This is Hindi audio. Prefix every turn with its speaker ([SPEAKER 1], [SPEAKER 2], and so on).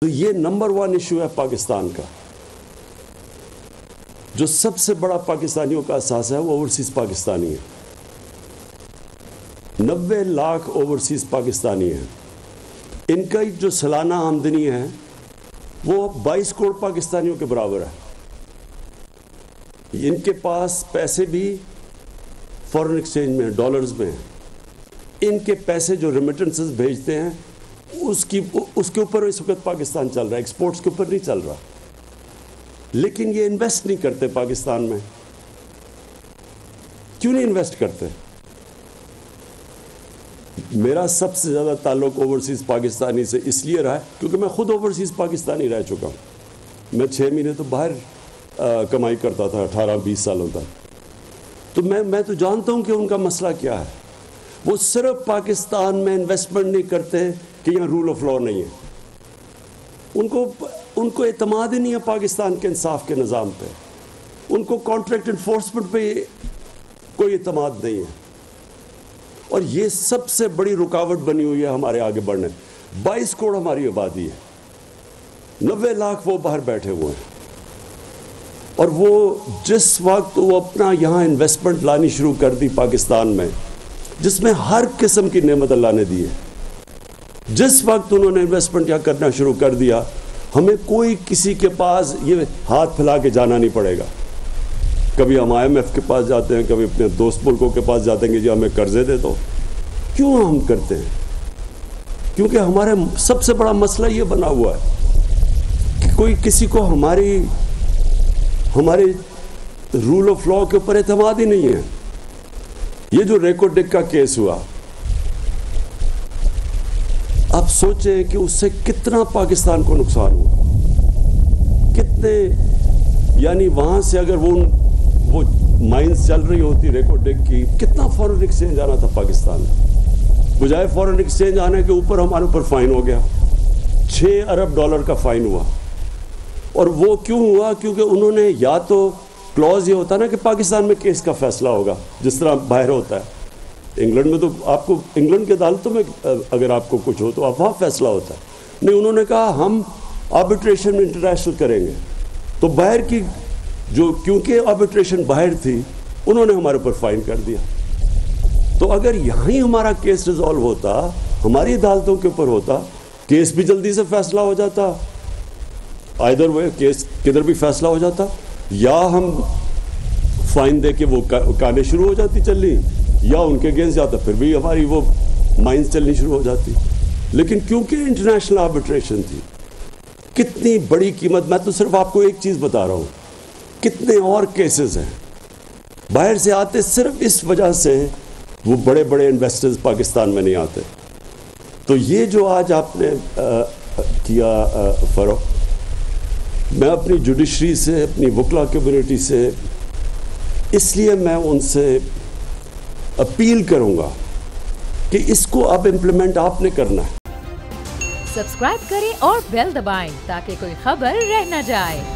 [SPEAKER 1] तो ये नंबर 1 इशू है पाकिस्तान का। जो सबसे बड़ा पाकिस्तानियों का एहसास है वो ओवरसीज पाकिस्तानी है। 90 लाख ओवरसीज पाकिस्तानी हैं। इनका जो सालाना आमदनी है वो 22 करोड़ पाकिस्तानियों के बराबर है। इनके पास पैसे भी फॉरेन एक्सचेंज में, डॉलर्स में हैं। इनके पैसे जो रेमिटेंसेस भेजते हैं उसके ऊपर इस वक्त पाकिस्तान चल रहा है, एक्सपोर्ट्स के ऊपर नहीं चल रहा। लेकिन ये इन्वेस्ट नहीं करते पाकिस्तान में। क्यों नहीं इन्वेस्ट करते? मेरा सबसे ज़्यादा ताल्लुक ओवरसीज़ पाकिस्तानी से इसलिए रहा है क्योंकि मैं खुद ओवरसीज़ पाकिस्तानी रह चुका हूँ। मैं 6 महीने तो बाहर कमाई करता था 18-20 सालों तक। तो मैं तो जानता हूँ कि उनका मसला क्या है। वो सिर्फ पाकिस्तान में इन्वेस्टमेंट नहीं करते कि यहाँ रूल ऑफ लॉ नहीं है। उनको एतमाद ही नहीं है पाकिस्तान के इंसाफ के निज़ाम पे। उनको कॉन्ट्रैक्ट इन्फोर्समेंट पे कोई एतमाद नहीं है। और ये सबसे बड़ी रुकावट बनी हुई है हमारे आगे बढ़ने। 22 करोड़ हमारी आबादी है, 90 लाख वो बाहर बैठे हुए हैं। और वो जिस वक्त वो अपना यहाँ इन्वेस्टमेंट लानी शुरू कर दी पाकिस्तान में, जिसमें हर किस्म की नेमत अल्लाह ने दी है, जिस वक्त उन्होंने इन्वेस्टमेंट यहाँ करना शुरू कर दिया, हमें कोई किसी के पास ये हाथ फैला के जाना नहीं पड़ेगा। कभी हम IMF के पास जाते हैं, कभी अपने दोस्त मुल्कों के पास जाते हैं कि जी हमें कर्जे दे दो। क्यों हम करते हैं? क्योंकि हमारे सबसे बड़ा मसला ये बना हुआ है कि कोई किसी को हमारे रूल ऑफ लॉ के ऊपर एतमाद ही नहीं है। ये जो रेको डिक का केस हुआ, आप सोचें कि उससे कितना पाकिस्तान को नुकसान हुआ, कितने, यानी वहां से अगर वो माइंस चल रही होती रेको डिक की, कितना फॉरेन एक्सचेंज आना था पाकिस्तान में। बजाय फॉरेन एक्सचेंज आने के ऊपर हमारे ऊपर फाइन हो गया, $6 अरब का फाइन हुआ। और वो क्यों हुआ? क्योंकि उन्होंने, या तो क्लॉज ये होता ना कि पाकिस्तान में केस का फैसला होगा जिस तरह बाहर होता है। इंग्लैंड में तो आपको, इंग्लैंड की अदालतों में अगर आपको कुछ हो तो आप वहाँ फैसला होता है। नहीं, उन्होंने कहा हम आर्बिट्रेशन में इंटरनेशनल करेंगे। तो बाहर की जो, क्योंकि आर्बिट्रेशन बाहर थी, उन्होंने हमारे ऊपर फाइन कर दिया। तो अगर यहाँ ही हमारा केस रिजॉल्व होता, हमारी अदालतों के ऊपर होता, केस भी जल्दी से फैसला हो जाता, आइदर वे केस किधर भी फैसला हो जाता, या हम फाइन दे के वो काने शुरू हो जाती चलनी, या उनके अगेंस्ट जाता, फिर भी हमारी वो माइंस चलनी शुरू हो जाती। लेकिन क्योंकि इंटरनेशनल आर्बिट्रेशन थी, कितनी बड़ी कीमत, मैं तो सिर्फ आपको एक चीज़ बता रहा हूँ, कितने और केसेस हैं बाहर से आते, सिर्फ इस वजह से वो बड़े बड़े इन्वेस्टर्स पाकिस्तान में नहीं आते। तो ये जो आज आपने किया फरोख, मैं अपनी जुडिशरी से, अपनी वकला कम्युनिटी से, इसलिए मैं उनसे अपील करूंगा कि इसको अब इम्प्लीमेंट आपने करना है।
[SPEAKER 2] सब्सक्राइब करें और बेल दबाएं ताकि कोई खबर रह न जाए।